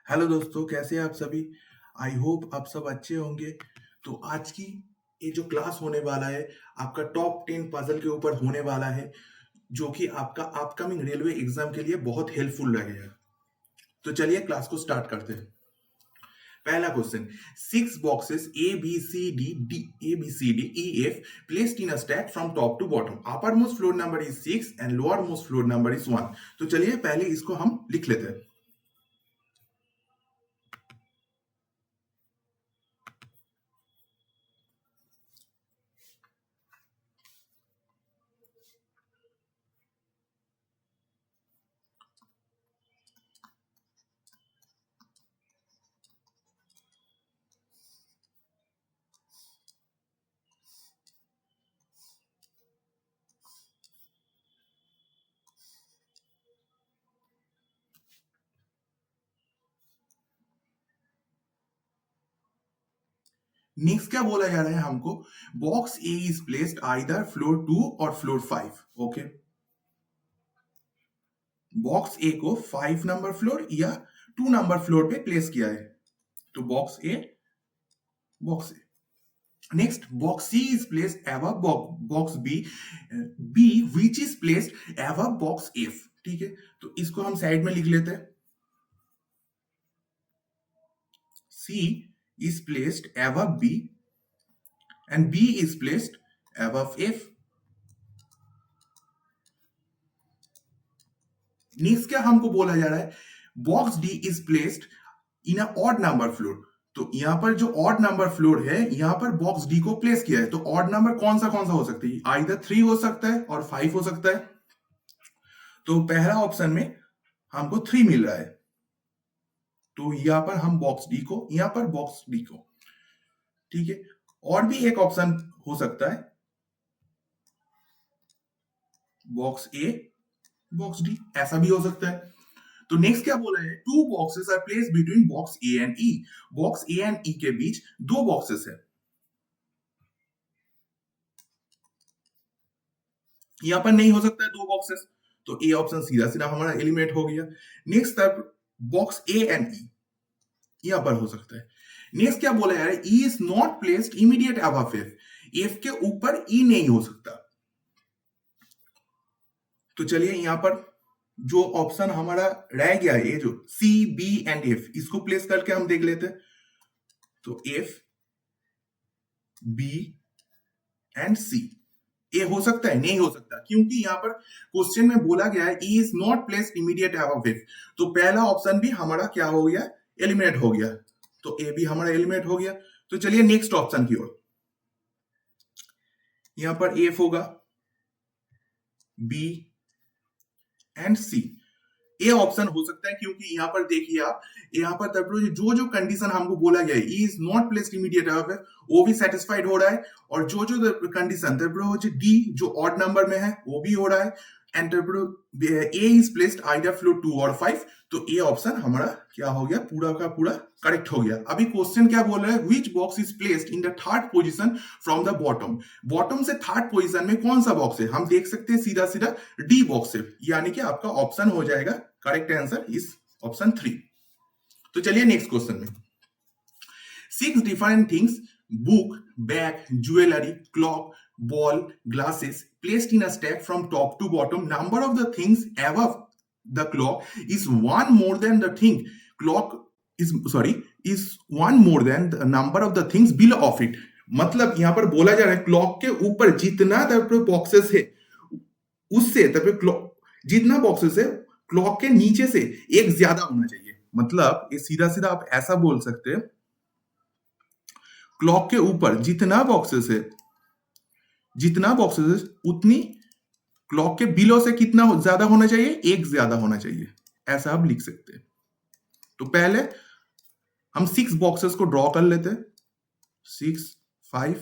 Hello दोस्तों, कैसे हैं आप सभी? आई होप आप सब अच्छे होंगे। तो आज की ये जो क्लास होने वाला है, आपका टॉप 10 पजल के ऊपर होने वाला है, जो कि आपका अपकमिंग रेलवे एग्जाम के लिए बहुत हेल्पफुल रहेगा। तो चलिए क्लास को स्टार्ट करते हैं। पहला question, 6 boxes A B C D placed in a stack from top to bottom. Uppermost floor number is 6 and lowermost floor number is 1. तो चलिए पहले इसको हम लिख लेते हैं। नेक्स्ट क्या बोला जा रहा है हमको? Box A is placed either floor 2 और फ्लोर 5। ओके, बॉक्स ए को 5 नंबर फ्लोर या 2 नंबर फ्लोर पे प्लेस किया है। तो box A, box A. Next, box C is placed above box B, B which is placed above box F. ठीक है, तो इसको हम साइड में लिख लेते हैं। C is placed above B and B is placed above F. Next क्या हमको बोला जा रहा है? Box D is placed in a odd number floor. तो यहां पर जो ऑड नंबर फ्लोर है, यहां पर बॉक्स डी को प्लेस किया है। तो ऑड नंबर कौन सा हो सकता है? आइदर 3 हो सकता है और 5 हो सकता है। तो पहला ऑप्शन में हमको 3 मिल रहा है। तो यहां पर हम बॉक्स डी को, यहां पर बॉक्स डी को, ठीक है। और भी एक ऑप्शन हो सकता है, बॉक्स ए बॉक्स डी, ऐसा भी हो सकता है। तो नेक्स्ट क्या बोला है? 2 boxes are place between box A and E. Box A and E के बीच 2 बॉक्सेस है। यहां पर नहीं हो सकता है 2 बॉक्सेस, तो ए ऑप्शन सीधा सीधा हमारा एलिमिनेट हो गया। नेक्स्ट अब बॉक्स ए एंड ई, यहां पर हो सकता है। नेक्स्ट क्या बोला है? E is not placed immediate above F. F के ऊपर ई नहीं हो सकता। तो चलिए यहां पर जो ऑप्शन हमारा रह गया है, ये जो सी बी एंड एफ, इसको प्लेस करके हम देख लेते हैं। तो एफ, बी एंड सी, ए हो सकता है? नहीं हो सकता, क्योंकि यहां पर क्वेश्चन में बोला गया है E is not placed immediate above F. तो पहला ऑप्शन भी हमारा क्या हो गया? एलिमिनेट हो गया। तो ए भी हमारा एलिमिनेट हो गया। तो चलिए नेक्स्ट ऑप्शन की ओर। यहां पर एफ होगा, B and C. A option हो सकता है, क्योंकि यहां पर देखिए आप, यहां पर तब जो जो कंडीशन हमको बोला गया है, E is not placed immediate above, वो भी सेटिस्फाइड हो रहा है। और जो जो कंडीशन डी जो ऑड नंबर में है, वो भी हो रहा है। And A is placed either floor 2 और 5। तो ए ऑप्शन हमारा क्या हो गया? पूरा का पूरा करेक्ट हो गया। अभी क्वेश्चन क्या बोल रहा है? Which box is placed in the third position from the bottom. Bottom से थर्ड पोजिशन में कौन सा बॉक्स है? हम देख सकते हैं सीधा सीधा डी बॉक्स है, यानी कि आपका ऑप्शन हो जाएगा, करेक्ट आंसर इज ऑप्शन 3। तो चलिए नेक्स्ट क्वेश्चन में। 6 different things, book, bag, jewelry, clock, ball, glasses, placed in a stack from top to bottom. Number of the things above the clock is one more than the thing clock is, sorry, is one more than the number of the things below of it. मतलब यहां पर बोला जा रहा है clock के ऊपर जितना बॉक्सेस है, उससे क्लॉक जितना बॉक्सेस है, क्लॉक के नीचे से एक ज्यादा होना चाहिए। मतलब ये सीधा सीधा आप ऐसा बोल सकते हैं, क्लॉक के ऊपर जितना बॉक्सेस है, उतनी क्लॉक के बिलो से कितना ज्यादा होना चाहिए? एक ज्यादा होना चाहिए। ऐसा आप लिख सकते हैं। तो पहले हम 6 बॉक्सेस को ड्रॉ कर लेते हैं। 6, 5,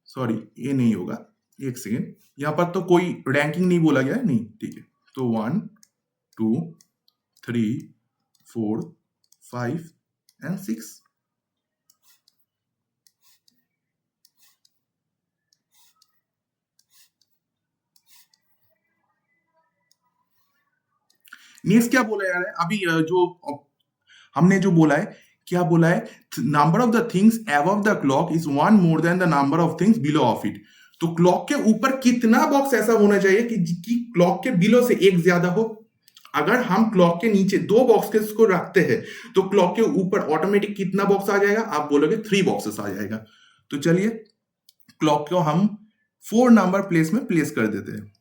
सॉरी ये नहीं होगा, एक सेकेंड, यहां पर तो कोई रैंकिंग नहीं बोला गया है, नहीं, ठीक है। तो 1, 2, 3, 4, 5 एंड 6। नेक्स्ट क्या बोला यार है अभी जो हमने जो बोला है, क्या बोला है, number of the things above the clock is one more than the number of things below of it. तो क्लॉक के ऊपर कितना बॉक्स ऐसा होना चाहिए कि क्लॉक के बिलो से एक ज्यादा हो। अगर हम क्लॉक के नीचे दो बॉक्सेस को रखते हैं तो क्लॉक के ऊपर ऑटोमेटिक कितना बॉक्स आ जाएगा, आप बोलोगे 3 बॉक्सेस आ जाएगा। तो चलिए क्लॉक को हम 4 नंबर प्लेस में प्लेस कर देते हैं।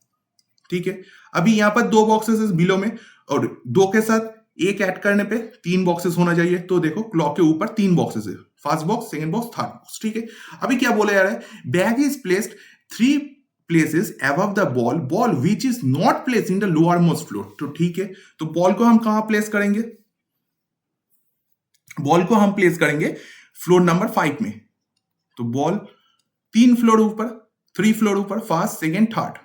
ठीक है, अभी यहां पर 2 बॉक्सेस बिलो में और 2 के साथ एक ऐड करने पे 3 बॉक्सेस होना चाहिए। तो देखो क्लॉक के ऊपर 3 बॉक्सेस है, first box, second box, third box. ठीक है, अभी क्या बोला जा रहा है, bag is placed 3 places above the ball which is not placed in the lowermost floor। तो ठीक है, तो बॉल को हम कहां प्लेस करेंगे, बॉल को हम प्लेस करेंगे फ्लोर नंबर 5 में। तो बॉल 3 फ्लोर ऊपर, 3 फ्लोर ऊपर, फर्स्ट, सेकंड, थर्ड,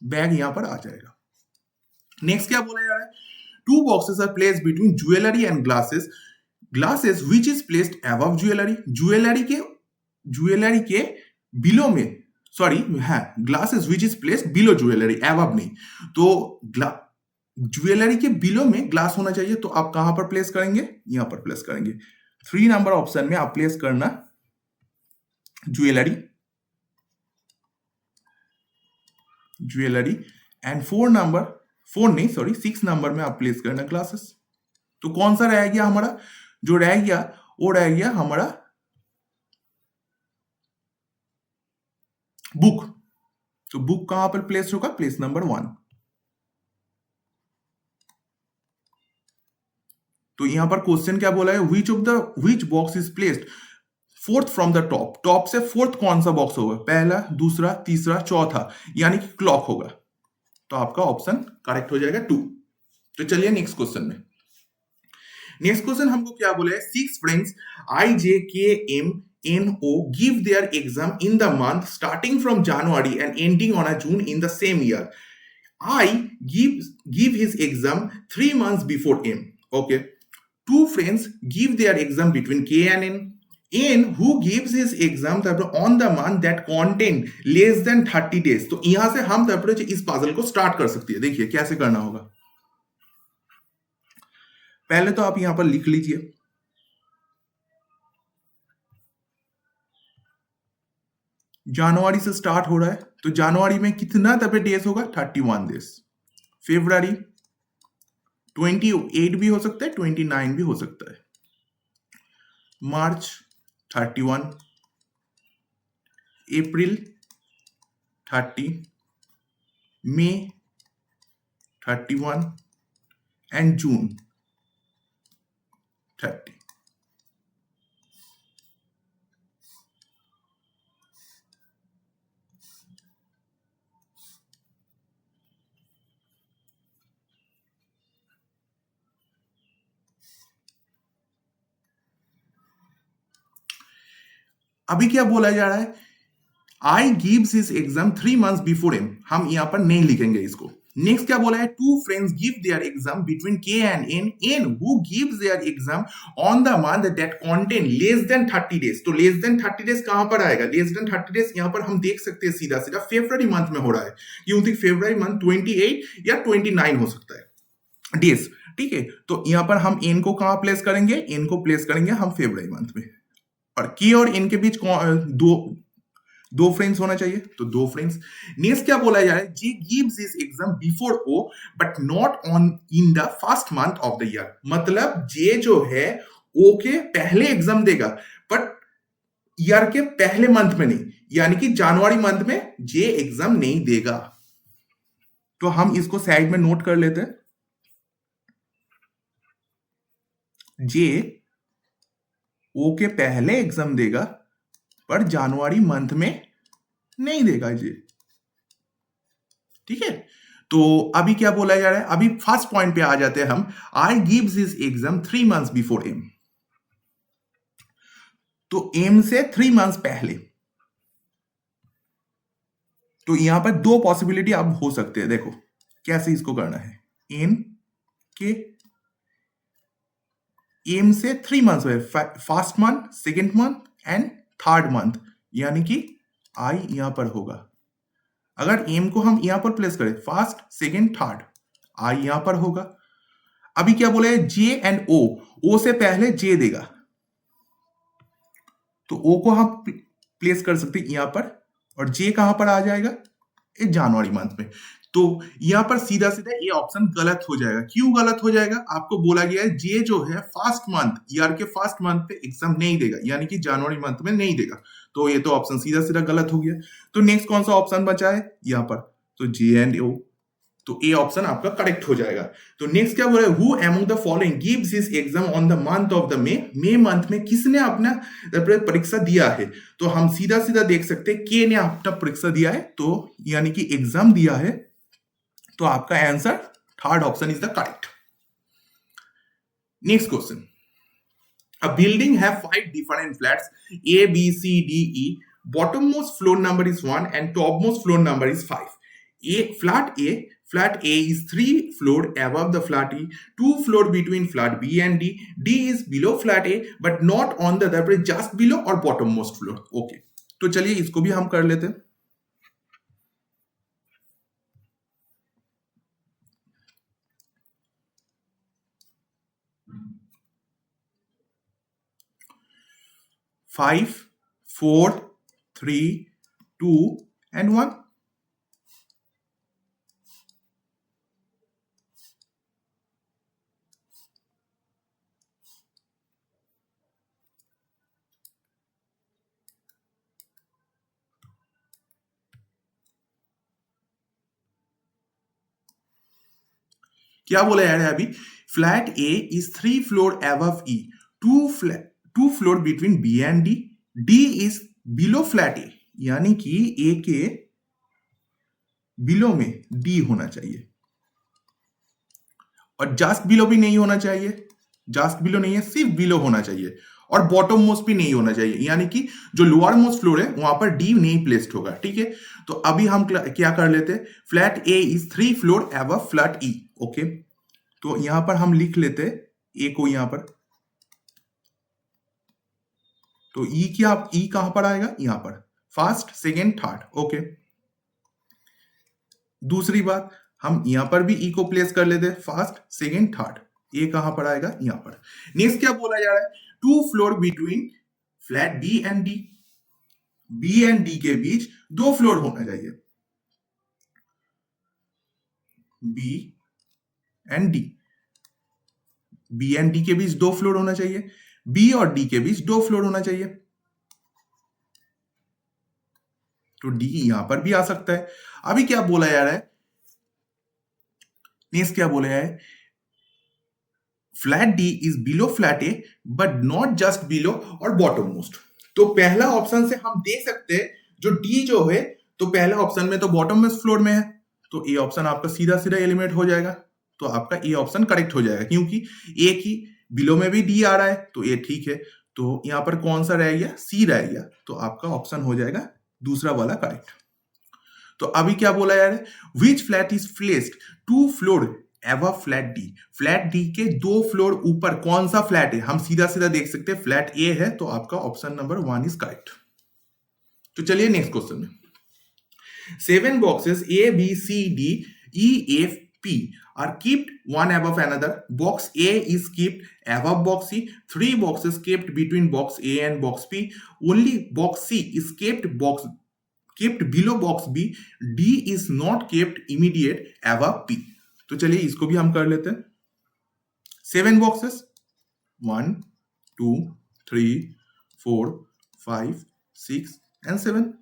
बैग यहां पर आ जाएगा। नेक्स्ट क्या बोला जा रहा है, 2 boxes are placed between jewelry and glasses which is placed above jewellery के बिलो में, सॉरी है, glasses which is placed below jewellery, एवब नहीं। तो ज्वेलरी के बिलो में ग्लास होना चाहिए। तो आप कहां पर प्लेस करेंगे, यहां पर प्लेस करेंगे। 3 नंबर ऑप्शन में आप प्लेस करना ज्वेलरी एंड 6 नंबर में आप प्लेस करना ग्लासेस। तो कौन सा रह गया हमारा, जो रह गया वो रह गया हमारा बुक। तो बुक कहां पर प्लेस होगा, प्लेस नंबर 1। तो यहां पर क्वेश्चन क्या बोला है, which box is placed 4th from the top. Top से 4th कौन सा बॉक्स होगा, पहला, दूसरा, तीसरा, चौथा, यानी कि क्लॉक होगा। तो आपका ऑप्शन करेक्ट हो जाएगा 2। तो चलिए नेक्स्ट क्वेश्चन में। नेक्स्ट क्वेश्चन हमको क्या बोला है, 6 friends IJKMNO give their exam in the month starting from January and ending on a June in the same year. I give his exam 3 months before M. Okay. 2 friends give their exam between K and N. N who gives his exam on the month that contain less than 30 days. तो यहां से हम इस puzzle को start कर सकते हैं। देखिए कैसे करना होगा, पहले तो आप यहां पर लिख लीजिए, जनवरी से स्टार्ट हो रहा है तो जनवरी में कितना डेज होगा, 31 डेज। फरवरी 28 भी हो सकता है, 29 भी हो सकता है। March 31, April 30, May 31 and June 30। अभी क्या बोला जा रहा है, I gives his exam 3 months before M, हम यहां पर नहीं लिखेंगे इसको। नेक्स्ट क्या बोला है, 2 friends give their exam between K and N, N who gives their exam on the month that contain less than 30 days. तो लेस देन 30 डेज कहां पर आएगा, लेस देन 30 डेज यहां पर हम देख सकते हैं सीधा सीधा फरवरी मंथ में हो रहा है, क्योंकि फरवरी मंथ 28 या 29 हो सकता है डेज। ठीक है, तो यहां पर हम एन को कहां प्लेस करेंगे, एन को प्लेस करेंगे हम फरवरी मंथ में। और के और एन के बीच दो फ्रेंड्स होना चाहिए, तो 2 फ्रेंड्स। नेक्स्ट क्या बोला जा रहा है, J gives his exam before O but not on in the first month of the year. मतलब जे जो है ओ के पहले एग्जाम देगा बट ईयर के पहले मंथ में नहीं, यानी कि जनवरी मंथ में जे एग्जाम नहीं देगा। तो हम इसको साइड में नोट कर लेते हैं, जे ओ के पहले एग्जाम देगा पर जनवरी मंथ में नहीं देगा जी। ठीक है, तो अभी क्या बोला जा रहा है, अभी फर्स्ट पॉइंट पे आ जाते हैं हम, I gives his exam 3 months before M. तो एम से 3 months पहले। तो यहां पर 2 पॉसिबिलिटी अब हो सकते हैं, देखो कैसे इसको करना है। एन के एम से 3 months है, first month, second month and third month, यानी कि आई यहां पर होगा। अगर एम को हम यहां पर प्लेस करें, फर्स्ट, सेकेंड, थर्ड, आई यहां पर होगा। अभी क्या बोला है, जे एंड ओ, ओ से पहले जे देगा, तो ओ को हम प्लेस कर सकते हैं यहां पर, और जे कहां पर आ जाएगा, ये जनवरी मंथ में। तो यहां पर सीधा सीधा ये ऑप्शन गलत हो जाएगा। क्यों गलत हो जाएगा, आपको बोला गया है जे जो है फर्स्ट मंथ, ईयर के फर्स्ट मंथ पे एग्जाम नहीं देगा, यानी कि जनवरी मंथ में नहीं देगा, तो ये तो ऑप्शन सीधा सीधा गलत हो गया। तो नेक्स्ट कौन सा ऑप्शन बचा है यहाँ पर, तो जे एंड ओ, तो ए ऑप्शन आपका करेक्ट हो जाएगा। तो नेक्स्ट क्या बोल रहा है, who among the following gives his exam on the month of the May month में किसने अपना परीक्षा दिया है, तो हम सीधा सीधा देख सकते हैं के ने अपना परीक्षा दिया है, तो यानी कि एग्जाम दिया है, तो आपका answer third option is the correct. Next question, a building have 5 different flats A, B, C, D, E. Bottommost floor number is 1 and topmost floor number is 5. Flat A is 3 floor above the flat E, 2 floor between flat B and D. D is below flat A but not on the other, just below or bottommost floor. Okay, तो चलिए इसको भी हम कर लेते हैं। Five, 4, 3, 2 and 1। क्या बोला यार अभी, flat A is 3 floor above E, 2 floor between B and D, D is below flat A, यानी कि ए के बिलो में डी होना चाहिए, और जस्ट बिलो भी नहीं होना चाहिए, जस्ट बिलो नहीं है, सिर्फ बिलो होना चाहिए, और बॉटम मोस्ट भी नहीं होना चाहिए, यानी कि जो लोअर मोस्ट फ्लोर है वहां पर डी नहीं प्लेस्ड होगा। ठीक है, तो अभी हम क्या कर लेते हैं, flat A is 3 floor above flat E. Okay, तो यहां पर हम लिख लेते ए को यहां पर, तो ई क्या, ई कहां पर आएगा, यहां पर फर्स्ट सेकेंड थर्ड। ओके, दूसरी बात, हम यहां पर भी ई को प्लेस कर लेते फर्स्ट सेकेंड थर्ड, ए कहां पर आएगा, यहां पर। नेक्स्ट क्या बोला जा रहा है, 2 floor between flat B and D, B and D के बीच 2 फ्लोर होना चाहिए, B and D, B and D के बीच 2 फ्लोर होना चाहिए, बी और डी के बीच 2 फ्लोर होना चाहिए, तो डी यहां पर भी आ सकता है। अभी क्या बोला जा रहा है, नेक्स्ट क्या बोला है, flat D is below flat A but not just below और बॉटम मोस्ट। तो पहला ऑप्शन से हम देख सकते हैं जो डी जो है, तो पहला ऑप्शन में तो बॉटम मोस्ट फ्लोर में है, तो ए ऑप्शन आपका सीधा सीधा एलिमिनेट हो जाएगा, तो आपका ए ऑप्शन करेक्ट हो जाएगा, क्योंकि ए की बिलो में भी डी आ रहा है, तो ये ठीक है। तो यहां पर कौन सा रह गया, सी रह गया, तो आपका ऑप्शन हो जाएगा दूसरा वाला करेक्ट। तो अभी क्या बोला जा रहा है, which flat is placed 2 floor above flat D, flat D के 2 फ्लोर ऊपर कौन सा फ्लैट है, हम सीधा सीधा देख सकते हैं फ्लैट ए है, तो आपका ऑप्शन नंबर 1 इज करेक्ट। तो चलिए नेक्स्ट क्वेश्चन में, 7 boxes A, B, C, D, E, F, P are kept one above another. Box A is kept above box C. 3 boxes kept between box A and box P. Only box C is kept below box B. D is not kept immediate above P. तो चलिए इसको भी हम कर लेते हैं। 7 boxes, 1, 2, 3, 4, 5, 6 and 7.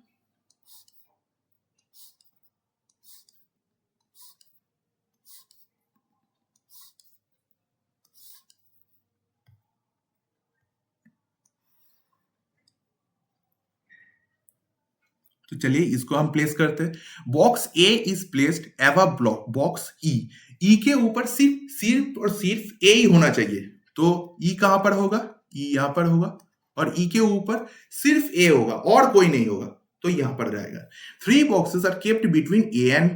तो चलिए इसको हम प्लेस करते हैं। Box A is placed above block box E, E के ऊपर सिर्फ और सिर्फ ए ही होना चाहिए, तो ई कहां पर होगा, ई यहां पर होगा, और ई के ऊपर सिर्फ ए होगा और कोई नहीं होगा, तो यहां पर रहेगा। 3 boxes are kept between A and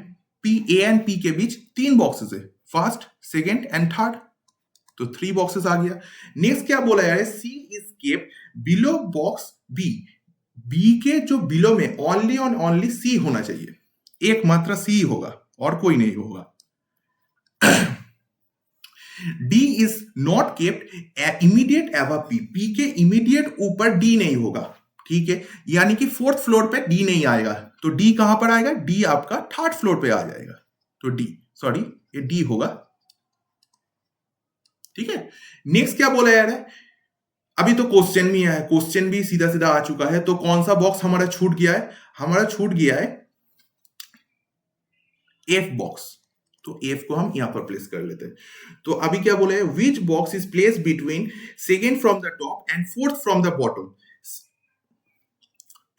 P, A and P के बीच 3 बॉक्सेस है, फर्स्ट सेकेंड एंड थर्ड, तो 3 बॉक्सेस आ गया। नेक्स्ट क्या बोला है, C is kept below box B, B के जो बिलो में ओनली ऑन ओनली सी होना चाहिए, एकमात्र सी होगा और कोई नहीं होगा। D is not kept immediate एव पी, पी के इमीडिएट ऊपर डी नहीं होगा, ठीक है, यानी कि फोर्थ फ्लोर पे डी नहीं आएगा, तो डी कहां पर आएगा, डी आपका थर्ड फ्लोर पे आ जाएगा, तो डी, सॉरी ये डी होगा, ठीक है। नेक्स्ट क्या बोला यार है, अभी तो क्वेश्चन भी है, क्वेश्चन भी सीधा सीधा आ चुका है, तो कौन सा बॉक्स हमारा छूट गया है, हमारा छूट गया है एफ बॉक्स, तो एफ को हम यहां पर प्लेस कर लेते हैं। तो अभी क्या बोले हैं, which box is place between second from the top and fourth from the bottom,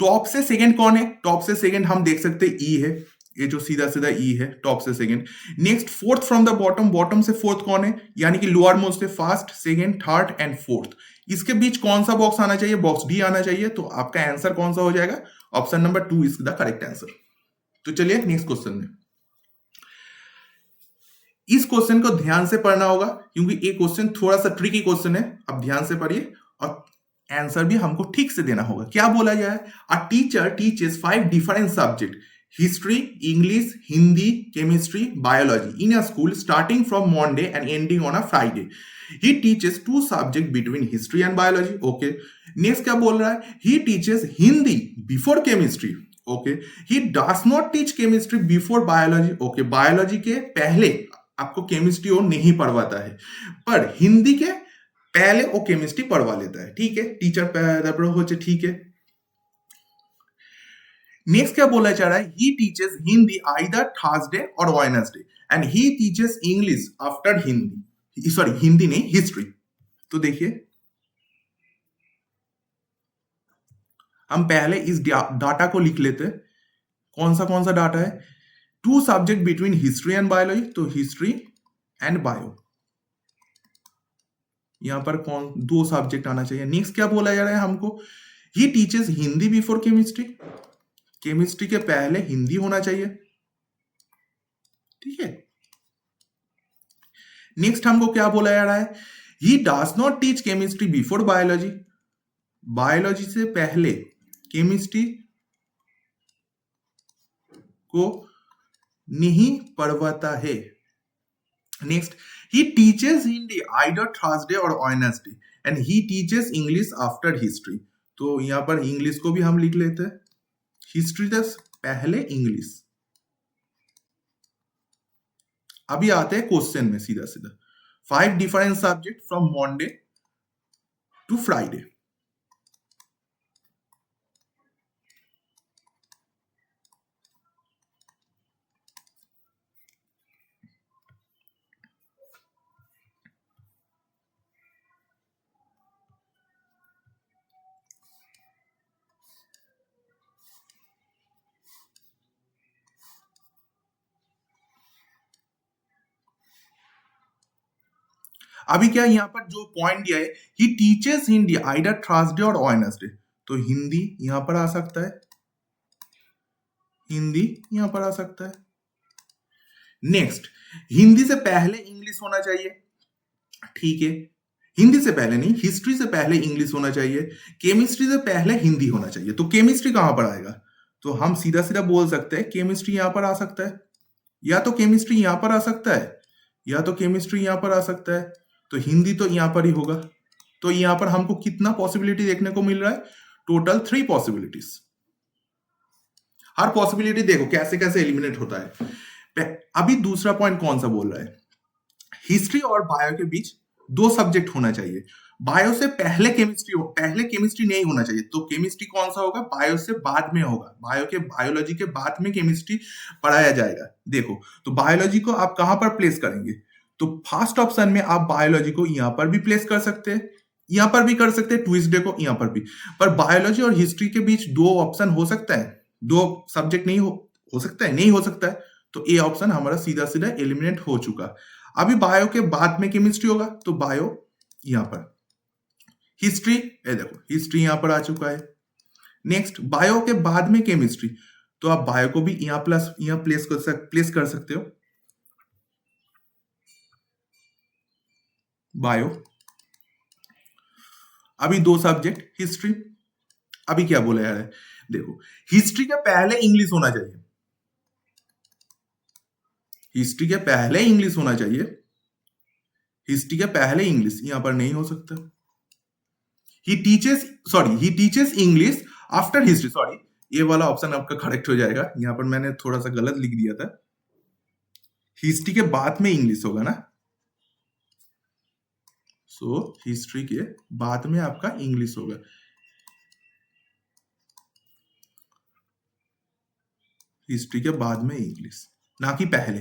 top से सेकेंड कौन है, टॉप से सेकेंड हम देख सकते हैं ई है, ये जो सीधा सीधा ई है टॉप से second. Next fourth from the bottom, bottom से फोर्थ कौन है, यानी कि लोअर मोस्ट से first, second, third and fourth, इसके बीच कौन सा बॉक्स आना चाहिए, बॉक्स डी आना चाहिए, तो आपका आंसर कौन सा हो जाएगा, option number 2 is the correct answer. तो चलिए नेक्स्ट क्वेश्चन में, इस क्वेश्चन को ध्यान से पढ़ना होगा क्योंकि ये क्वेश्चन थोड़ा सा ट्रिकी क्वेश्चन है, अब ध्यान से पढ़िए और आंसर भी हमको ठीक से देना होगा। क्या बोला गया है, a teacher teaches 5 different subject, history, English, Hindi, chemistry, biology in a school starting from Monday and ending on a Friday. He teaches 2 subject between history and biology, okay. Next क्या बोल रहा है, he teaches Hindi before chemistry, okay. He does not teach chemistry before biology, okay, biology के पहले आपको chemistry वो नहीं पढ़वाता है, पर हिंदी के पहले वो केमिस्ट्री पढ़वा लेता है, ठीक है, टीचर हो, ठीक है। नेक्स्ट क्या बोला जा रहा है, he teaches Hindi either Thursday और Wednesday and he teaches English after Hindi, sorry Hindi नहीं हिस्ट्री। तो देखिए हम पहले इस डाटा को लिख लेते हैं, कौन सा डाटा है, 2 subject between history and biology, तो हिस्ट्री एंड बायो, यहां पर कौन 2 सब्जेक्ट आना चाहिए। नेक्स्ट क्या बोला जा रहा है हमको, ही teaches Hindi before chemistry, chemistry के पहले हिंदी होना चाहिए, ठीक है। नेक्स्ट हमको क्या बोला जा रहा है, he does not teach chemistry before biology, biology से पहले केमिस्ट्री को नहीं पढ़वाता है। Next, he teaches Hindi either Thursday or Wednesday and he teaches English after history, तो यहां पर इंग्लिश को भी हम लिख लेते हैं, हिस्ट्री से पहले इंग्लिश। अभी आते हैं क्वेश्चन में सीधा सीधा, 5 different subject from Monday to Friday. अभी क्या यहां पर जो पॉइंट दिया है, he teaches Hindi either Thursday और वेडनेसडे, तो हिंदी यहां पर आ सकता है, हिंदी यहां पर आ सकता है। नेक्स्ट, हिंदी से पहले इंग्लिश होना चाहिए, ठीक है, हिंदी से पहले नहीं, हिस्ट्री से पहले इंग्लिश होना चाहिए, केमिस्ट्री से पहले हिंदी होना चाहिए, तो केमिस्ट्री कहां पर आएगा, तो हम सीधा सीधा बोल सकते हैं केमिस्ट्री यहां पर आ सकता है, या तो केमिस्ट्री यहां पर आ सकता है, या तो केमिस्ट्री यहां पर आ सकता है, तो हिंदी तो यहां पर ही होगा। तो यहां पर हमको कितना पॉसिबिलिटी देखने को मिल रहा है, टोटल 3 पॉसिबिलिटीज। हर पॉसिबिलिटी देखो कैसे कैसे एलिमिनेट होता है। अभी दूसरा पॉइंट कौन सा बोल रहा है, हिस्ट्री और बायो के बीच 2 सब्जेक्ट होना चाहिए, बायो से पहले केमिस्ट्री नहीं होना चाहिए, तो केमिस्ट्री कौन सा होगा, बायो से बाद में होगा, बायोलॉजी के बाद में केमिस्ट्री पढ़ाया जाएगा। देखो तो बायोलॉजी को आप कहां पर प्लेस करेंगे, तो फर्स्ट ऑप्शन में आप बायोलॉजी को यहां पर भी प्लेस कर सकते हैं, यहां पर भी कर सकते हैं, ट्यूसडे को यहां पर भी, पर बायोलॉजी और हिस्ट्री के बीच 2 ऑप्शन हो सकता है, 2 सब्जेक्ट नहीं हो सकता है, नहीं हो सकता है, तो ए ऑप्शन हमारा सीधा सीधा एलिमिनेट हो चुका। अभी बायो के बाद में केमिस्ट्री होगा, तो बायो यहां पर, हिस्ट्री ये देखो हिस्ट्री यहां पर आ चुका है। नेक्स्ट, बायो के बाद में केमिस्ट्री, तो आप बायो को भी यहां प्लेस कर सकते हो, बायो। अभी 2 सब्जेक्ट हिस्ट्री, अभी क्या बोला यार है, देखो हिस्ट्री के पहले इंग्लिश होना चाहिए, हिस्ट्री के पहले इंग्लिश होना चाहिए, हिस्ट्री के पहले इंग्लिश यहां पर नहीं हो सकता। ही teaches English after history, sorry ये वाला ऑप्शन आपका करेक्ट हो जाएगा, यहां पर मैंने थोड़ा सा गलत लिख दिया था। हिस्ट्री के बाद में इंग्लिश होगा ना, सो हिस्ट्री के बाद में आपका इंग्लिश होगा। हिस्ट्री के बाद में इंग्लिश, ना कि पहले।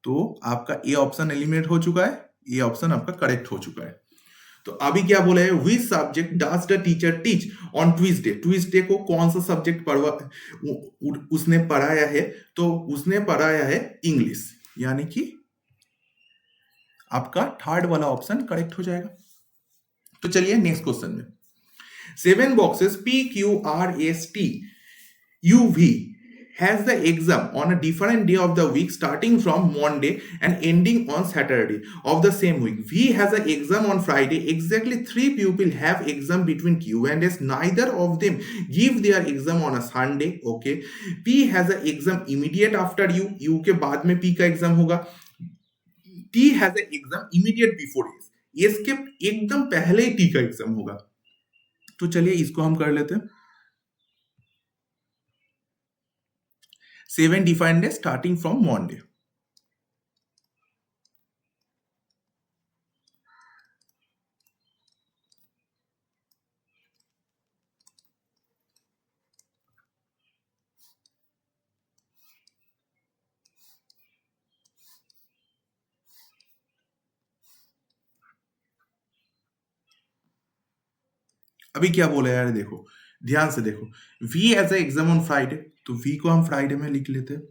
तो आपका ए ऑप्शन एलिमिनेट हो चुका है, ये ऑप्शन आपका करेक्ट हो चुका है। तो अभी क्या बोला है, which subject does the teacher teach on Tuesday, Tuesday को कौन सा सब्जेक्ट पढ़वा उसने पढ़ाया है, तो उसने पढ़ाया है इंग्लिश, यानी कि आपका थर्ड वाला ऑप्शन करेक्ट हो जाएगा। तो चलिए नेक्स्ट क्वेश्चन में, 7 boxes PQRSTUV has the exam on a different day of the week starting from Monday and ending on Saturday of the same week. V has an exam on Friday. Exactly 3 pupils have exam between Q and S. Neither of them give their exam on a Sunday. Okay. P has an exam immediate after U. U के बाद में P का exam होगा. T has an exam immediate before S. S के एकदम पहले ही T का exam होगा. तो चलिए इसको हम कर लेते हैं। 7 defined as starting from Monday. अभी क्या बोला यार, देखो ध्यान से देखो, V as a exam on Friday, तो V को हम फ्राइडे में लिख लेते हैं।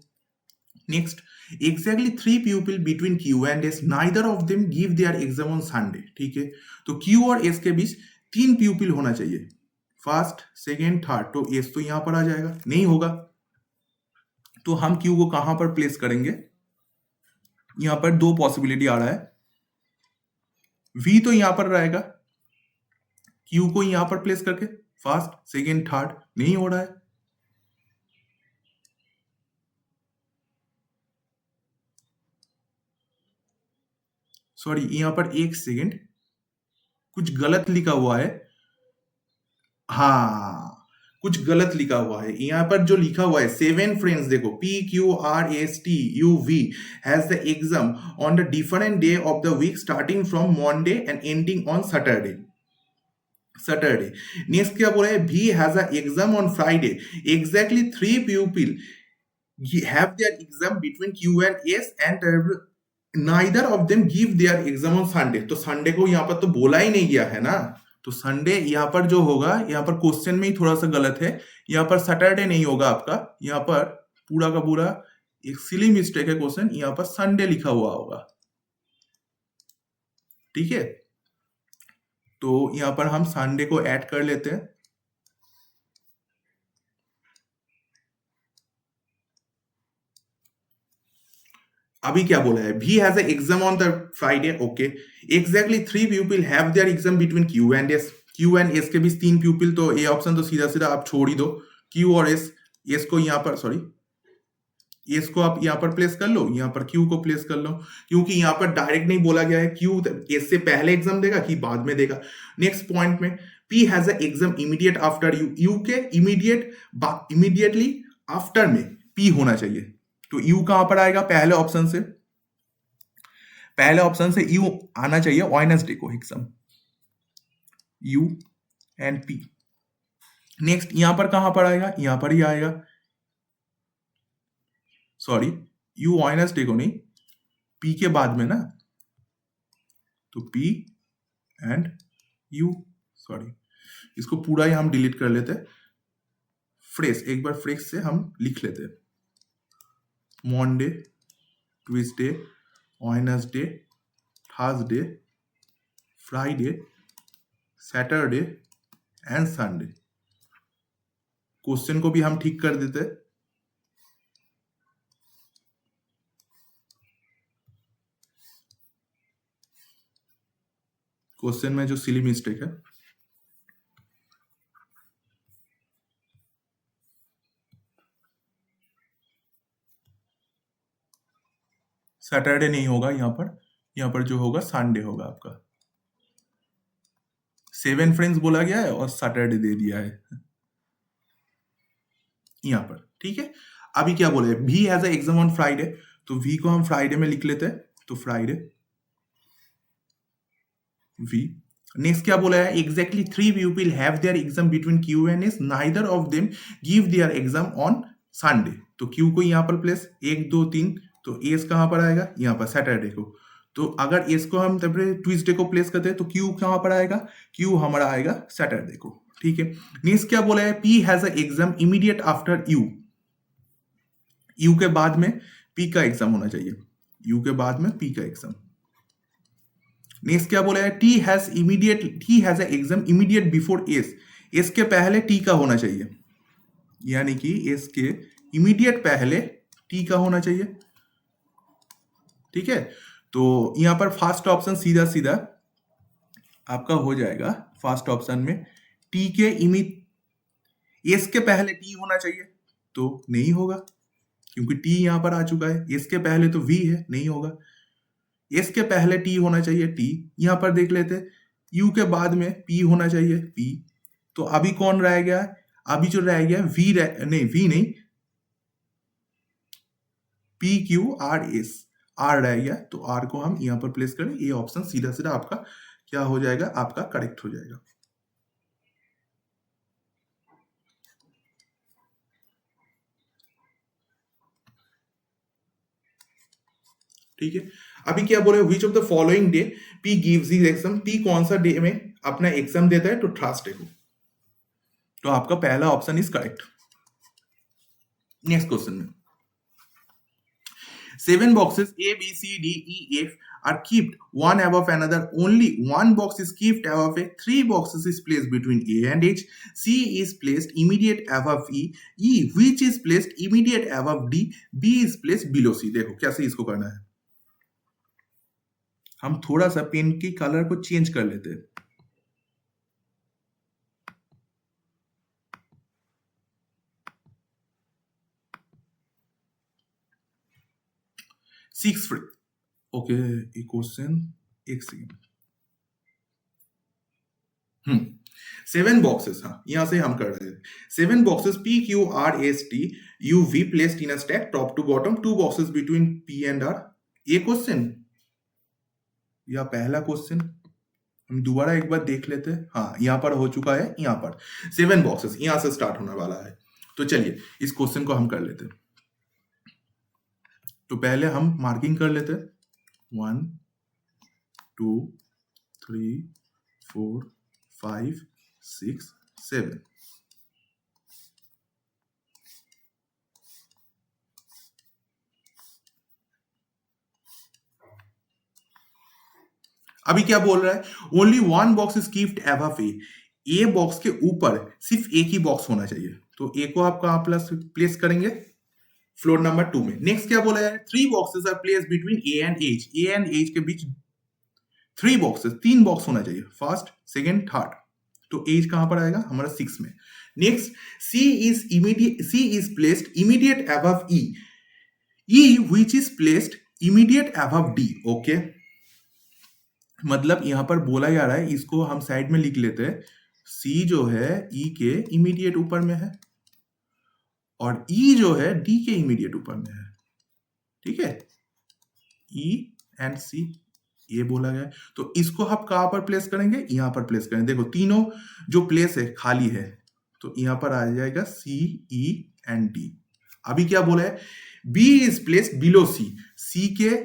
Next, exactly 3 people between Q and S, neither of them give their exam on Sunday. ठीक है, तो Q और S के बीच 3 पीपल होना चाहिए, फर्स्ट सेकेंड थर्ड, तो S तो यहां पर आ जाएगा, नहीं होगा तो हम Q को कहां पर प्लेस करेंगे, यहां पर दो पॉसिबिलिटी आ रहा है, V तो यहां पर रहेगा, Q को यहां पर प्लेस करके फर्स्ट सेकेंड थर्ड, नहीं हो रहा है, सॉरी यहां पर एक सेकेंड, कुछ गलत लिखा हुआ है, हाँ कुछ गलत लिखा हुआ है यहां पर, जो लिखा हुआ है 7 फ्रेंड्स, देखो PQRSTUV has the exam on the different day of the week starting from Monday and ending on Saturday. Next क्या बोला है, V has a exam on Friday, exactly 3 people have their exam between Q and S and neither of them give their exam on Sunday। तो Sunday को यहाँ पर तो बोला ही नहीं गया है ना, तो संडे यहाँ पर जो होगा, यहाँ पर क्वेश्चन में ही थोड़ा सा गलत है, यहाँ पर सैटरडे नहीं होगा आपका, यहाँ पर पूरा का पूरा एक सिली मिस्टेक है, क्वेश्चन यहाँ पर संडे लिखा हुआ होगा। ठीक है, तो यहाँ पर हम संडे को ऐड कर लेते हैं। अभी क्या बोला है, V has an exam on the Friday, okay, exactly 3 pupil have their exam between Q and S, Q and S के बीच 3 pupil, तो ये ऑप्शन तो सीधा सीधा आप छोड़ ही दो, Q और S, S को यहाँ पर सॉरी S को आप यहाँ पर प्लेस कर लो, यहाँ पर Q को प्लेस कर लो, क्योंकि यहाँ पर डायरेक्ट नहीं बोला गया है Q S से पहले एग्जाम देगा कि बाद में देगा। नेक्स्ट पॉइंट में P has a exam immediate after U, U के इमीडिएटली आफ्टर में P होना चाहिए, तो U कहां पर आएगा, पहले ऑप्शन से, पहले ऑप्शन से U आना चाहिए, वेडनेसडे को exam, U and P। Next यहां पर कहां पर आएगा, यहां पर ही आएगा, सॉरी U वेडनेसडे को नहीं, P के बाद में ना, तो P एंड U, सॉरी इसको पूरा ही हम डिलीट कर लेते हैं, फ्रेश एक बार फ्रेश से हम लिख लेते हैं, Monday Tuesday Wednesday Thursday Friday Saturday and Sunday. Question को भी हम ठीक कर देते हैं, क्वेश्चन में जो सिली मिस्टेक है, सैटरडे नहीं होगा यहाँ पर, यहाँ पर जो होगा संडे होगा आपका। 7 फ्रेंड्स बोला गया है और सैटरडे दे दिया है यहाँ पर, ठीक है। अभी क्या बोला है, V has a exam on Friday, तो वी को हम फ्राइडे में लिख लेते हैं, तो फ्राइडे वी। नेक्स्ट क्या बोला है, exactly 3 people have their exam between Q and S, neither of them give their exam on Sunday, तो क्यू को यहाँ पर प्लेस 1 2 3, तो एस कहाँ पर आएगा, यहाँ पर सैटरडे को। तो अगर एस को हम ट्यूसडे को प्लेस करते हैं तो क्यू कहाँ पर आएगा, क्यू हमारा आएगा सैटरडे को, ठीक है। नेक्स्ट क्या बोला है, P has a exam immediate after you, you के बाद में पी का एग्जाम होना चाहिए, यू के बाद में पी का एग्जाम। नेक्स्ट क्या बोला है, T has exam immediate before S, S के पहले टी का होना चाहिए, यानी कि एस के इमीडिएट पहले टी का होना चाहिए, ठीक है। तो यहां पर फर्स्ट ऑप्शन सीधा सीधा आपका हो जाएगा, फर्स्ट ऑप्शन में टी के एस के पहले टी होना चाहिए, तो नहीं होगा क्योंकि टी यहां पर आ चुका है, एस के पहले तो वी है, नहीं होगा। एस के पहले टी होना चाहिए, टी यहां पर देख लेते, यू के बाद में पी होना चाहिए, पी। तो अभी कौन रह गया है, अभी जो रह गया वी नहीं, P Q R S, R रह गया, तो आर को हम यहां पर प्लेस करें, ये ऑप्शन सीधा सीधा आपका क्या हो जाएगा, आपका करेक्ट हो जाएगा। ठीक है। अभी क्या बोले, which of the following day P gives his exam, P कौन सा डे में अपना एग्जाम देता है, तो थर्सडे को, तो आपका पहला option is correct. Next question में 7 boxes A, B, C, D, E, F are kept one above another. Only one box is kept above A. 3 boxes is placed between A and H. C is placed immediate above E. E which is placed immediate above D. B is placed below C. देखो कैसे इसको करना है, हम थोड़ा सा pen की colour को चेंज कर लेते हैं। सिक्स ओके, एक क्वेश्चन, एक सेकेंड। 7 बॉक्सेस, हाँ यहां से हम कर रहे हैं। 7 boxes P Q R S T U V placed in a stack top to bottom, 2 boxes between P and R। ये क्वेश्चन या पहला क्वेश्चन हम दोबारा एक बार देख लेते हैं। हाँ यहां पर हो चुका है, यहां पर 7 बॉक्सेस यहां से स्टार्ट होने वाला है, तो चलिए इस क्वेश्चन को हम कर लेते हैं। तो पहले हम मार्किंग कर लेते हैं, 1 2 3 4 5 6 7। अभी क्या बोल रहा है, only one box is keeped above A, a box के ऊपर सिर्फ एक ही बॉक्स होना चाहिए, तो ए को आप कहां प्लेस करेंगे, फ्लोर नंबर 2 में। नेक्स्ट क्या बोला है, 3 boxes are place between A and H, A and H के बीच 3 बॉक्सेस, 3 बॉक्स होना चाहिए, फर्स्ट सेकेंड थर्ड, तो एज कहां पर आएगा हमारा 6 में। Next C is placed immediate above E, E which is placed immediate above D. Okay, मतलब यहां पर बोला जा रहा है, इसको हम साइड में लिख लेते हैं, सी जो है ई के इमीडिएट ऊपर में है और ई जो है डी के इमीडिएट ऊपर में है, ठीक है, ई एंड सी ये बोला गया है। तो इसको हम कहां पर प्लेस करेंगे, यहां पर प्लेस करेंगे। देखो तीनों जो प्लेस है खाली है, तो यहां पर आ जाएगा सी ई एंड डी। अभी क्या बोला है, बी इज प्लेस्ड बिलो सी, सी के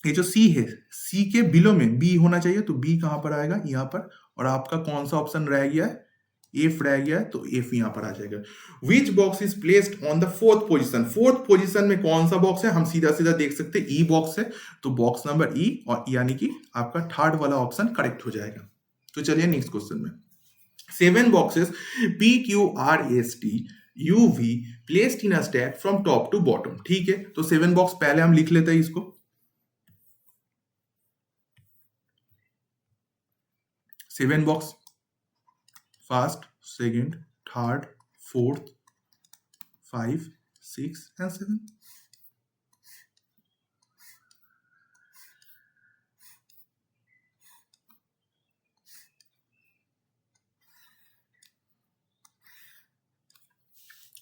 ये जो सी है, सी के बिलो में बी होना चाहिए, तो बी कहां पर आएगा, यहां पर। और आपका कौन सा ऑप्शन रह गया है, एफ रह गया है, तो एफ यहां पर आ जाएगा। Which box is placed on the 4th position, 4th position में कौन सा बॉक्स है, हम सीधा सीधा देख सकते हैं ई बॉक्स है, तो बॉक्स नंबर ई, और यानी कि आपका थर्ड वाला ऑप्शन करेक्ट हो जाएगा। तो चलिए नेक्स्ट क्वेश्चन में, 7 boxes P Q R S T U V placed in a stack from top to bottom, ठीक है। तो 7 बॉक्स पहले हम लिख लेते हैं इसको, 7 box, first second third fourth 5 6 and 7।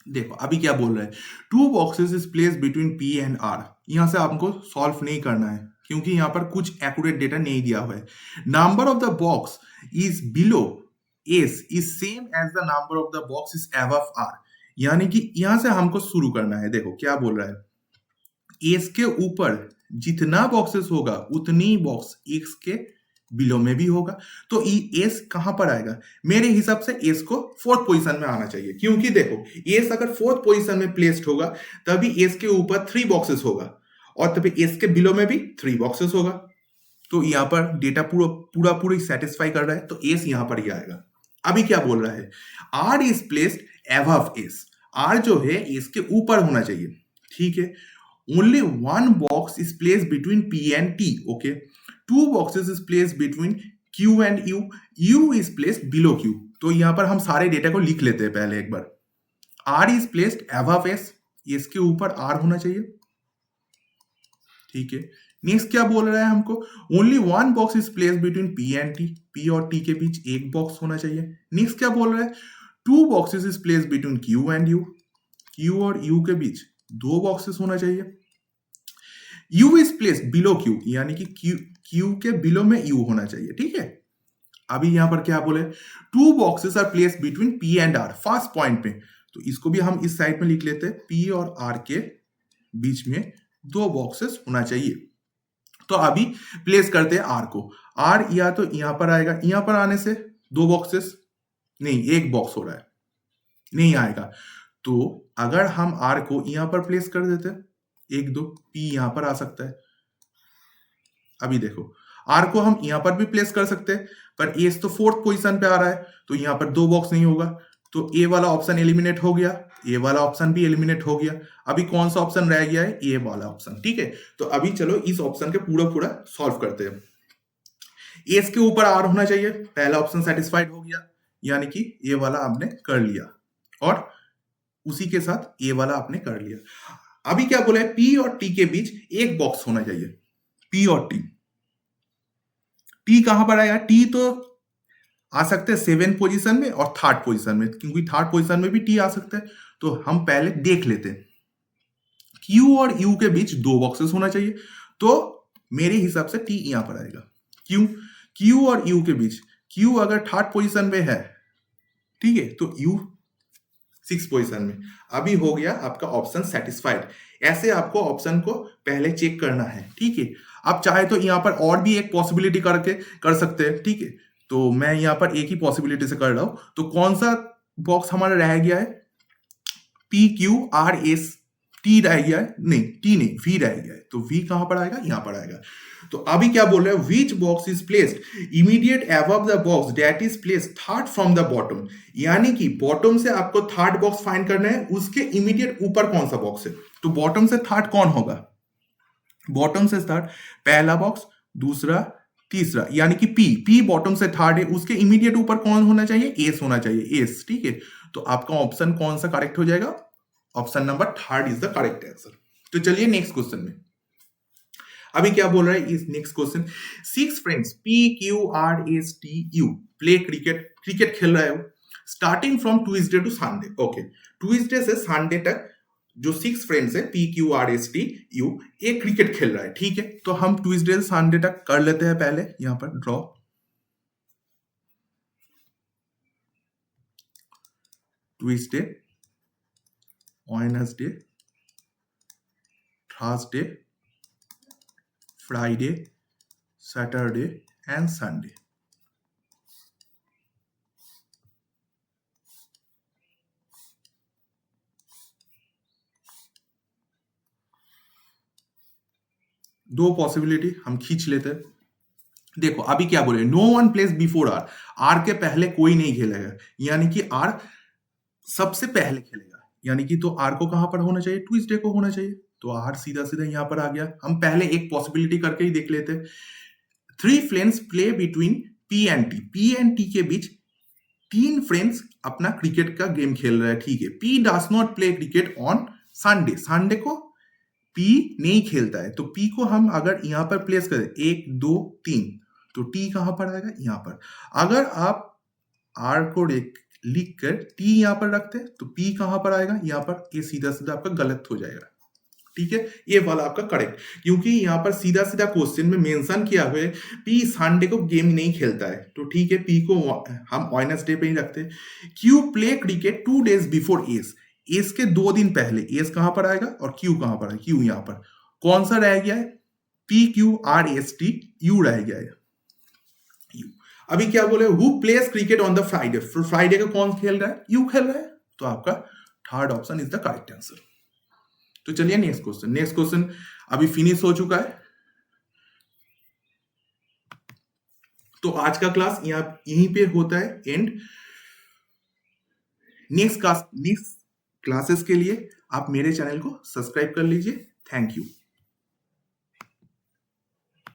देखो अभी क्या बोल रहा है, two boxes is place between P and R. यहां से आपको सॉल्व नहीं करना है क्योंकि यहां पर कुछ एक्यूरेट डेटा नहीं दिया हुआ है। Number of the box is below S is same as the number of the box is above R. यानी कि यहां से हमको शुरू करना है। देखो क्या बोल रहा है, एस के ऊपर जितना बॉक्सेस होगा उतनी बॉक्स एक्स के बिलो में भी होगा। तो एस कहां पर आएगा, मेरे हिसाब से एस को फोर्थ पोजीशन में आना चाहिए, क्योंकि देखो एस अगर फोर्थ पोजीशन में प्लेस्ड होगा तभी एस के ऊपर 3 बॉक्सेस होगा और तभी एस के बिलो में भी 3 बॉक्सेस होगा। तो यहां पर डेटा पूरा सेटिस्फाई कर रहा है, तो एस यहां पर ही आएगा। अभी क्या बोल रहा है, R is placed above S. R जो है एस के ऊपर होना चाहिए, ठीक है। Only one box is placed between P and T, okay. Two boxes is placed between Q and U, U is placed below Q. तो यहां पर हम सारे डेटा को लिख लेते हैं पहले एक बार। R is placed above S, S के ऊपर आर होना चाहिए, ठीक है। नेक्स्ट क्या बोल रहा है हमको, only one box is place between P and T, P और टी के बीच एक बॉक्स होना चाहिए। नेक्स्ट क्या बोल रहा है, two boxes is place between Q and you, Q और यू के बीच 2 बॉक्सेस होना चाहिए। You is place below Q, यानी कि क्यू के बिलो में यू होना चाहिए, ठीक है। अभी यहां पर क्या बोले, two boxes are place between P and R, first point पे। तो इसको भी हम इस साइड में लिख लेते हैं, पी और आर के बीच में 2 बॉक्सेस होना चाहिए। तो अभी प्लेस करते हैं आर को। आर या तो यहां पर आएगा, यहां पर आने से 2 बॉक्सेस नहीं, 1 बॉक्स हो रहा है, नहीं आएगा। तो अगर हम आर को यहां पर प्लेस कर देते हैं, 1 2, पी यहां पर आ सकता है। अभी देखो आर को हम यहां पर भी प्लेस कर सकते हैं, पर एस तो फोर्थ पोजीशन पे आ रहा है, तो यहां पर 2 बॉक्स नहीं होगा। तो ए वाला ऑप्शन एलिमिनेट हो गया, ए वाला ऑप्शन भी एलिमिनेट हो गया। अभी कौन सा ऑप्शन रह गया है, ए वाला ऑप्शन, ठीक है। तो अभी चलो इस ऑप्शन के पूरा सॉल्व करते हैं। एस के ऊपर आर होना चाहिए, पहला ऑप्शन सेटिस्फाइड हो गया, यानी कि ए वाला आपने कर लिया, और उसी के साथ ए वाला आपने कर लिया। अभी क्या बोला है, पी और टी के बीच एक बॉक्स होना चाहिए, पी और टी। टी कहां पर आएगा, टी तो आ सकते हैं 7 पोजीशन में और थर्ड पोजीशन में, क्योंकि थर्ड पोजीशन में भी टी आ सकता है। तो हम पहले देख लेते हैं, क्यू और यू के बीच 2 बॉक्सेस होना चाहिए। तो मेरे हिसाब से टी यहां पर आएगा। क्यू, क्यू और यू के बीच, क्यू अगर थर्ड पोजीशन में है, ठीक है, तो यू 6 पोजीशन में। अभी हो गया आपका ऑप्शन सेटिस्फाइड। ऐसे आपको ऑप्शन को पहले चेक करना है, ठीक है। आप चाहे तो यहां पर और भी एक पॉसिबिलिटी करके कर सकते हैं, ठीक है। तो मैं यहां पर एक ही पॉसिबिलिटी से कर रहा हूं। तो कौन सा बॉक्स हमारा रह गया है, P Q R S, T रह गया है, नहीं टी नहीं, वी रह गया है। तो वी कहां पर आएगा, यहां पर आएगा। तो अभी क्या बोल रहे हैं, which box is placed immediate above the box that is placed third from the bottom. यानी कि बॉटम से आपको थर्ड बॉक्स फाइंड करना है, उसके इमीडिएट ऊपर कौन सा बॉक्स है। तो बॉटम से थर्ड कौन होगा, बॉटम से थर्ड पहला बॉक्स, दूसरा, तीसरा, यानी कि पी बॉटम से थर्ड है, उसके इमीडिएट ऊपर कौन होना चाहिए, एस होना चाहिए, एस, ठीक है। तो आपका ऑप्शन कौन सा करेक्ट हो जाएगा, option number third is the correct answer. तो चलिए नेक्स्ट क्वेश्चन में। अभी क्या बोल रहा है इस next question, 6 friends P Q R S T U play cricket, cricket खेल रहे हो starting from Tuesday to Sunday, okay. Tuesday से संडे तक जो 6 फ्रेंड्स है P Q R S T U, ये क्रिकेट खेल रहा है, ठीक है। तो हम ट्यूसडे से संडे तक कर लेते हैं, पहले यहां पर draw, Tuesday, Wednesday, Thursday, Friday, Saturday and Sunday. दो पॉसिबिलिटी हम खींच लेते हैं। देखो अभी क्या बोले, no one place before R, R के पहले कोई नहीं खेलेगा, यानी कि आर सबसे पहले खेलेगा, यानी कि तो आर को कहां पर होना चाहिए, ट्यूसडे को होना चाहिए। तो आर सीधा सीधा यहां पर आ गया। हम पहले एक पॉसिबिलिटी करके ही देख लेते। 3 friends play between P and T, P and T के बीच 3 फ्रेंड्स अपना क्रिकेट का गेम खेल रहे हैं, ठीक है। P does not play cricket on Sunday, Sunday को पी नहीं खेलता है। तो पी को हम अगर यहां पर प्लेस करें 1 2 3, तो टी कहां पर आएगा, यहां पर। अगर आप आर को लिख कर टी यहां पर रखते हैं तो पी कहां पर आएगा, यहां पर, ये सीधा सीधा आपका गलत हो जाएगा। ठीक है, ये वाला आपका करेक्ट, क्योंकि यहां पर सीधा सीधा क्वेश्चन में मेंशन किया हुआ है पी संडे को गेम नहीं खेलता है, तो ठीक है, पी को हम वेडनेसडे पे ही रखते हैं। Q play cricket 2 days before S, S के 2 दिन पहले, एस कहां पर आएगा और क्यू कहां पर आएगा, क्यू यहां पर, कौन सा रह गया है, P Q R S T you रह गया है, यू। अभी क्या बोले, who plays cricket on the Friday, Friday का कौन खेल रहा है, यू खेल रहा है, तो आपका third option is the correct answer. तो चलिए नेक्स्ट क्वेश्चन, नेक्स्ट क्वेश्चन अभी फिनिश हो चुका है। तो आज का क्लास यहीं पे होता है एंड। नेक्स्ट क्लासेस के लिए आप मेरे चैनल को सब्सक्राइब कर लीजिए। Thank you.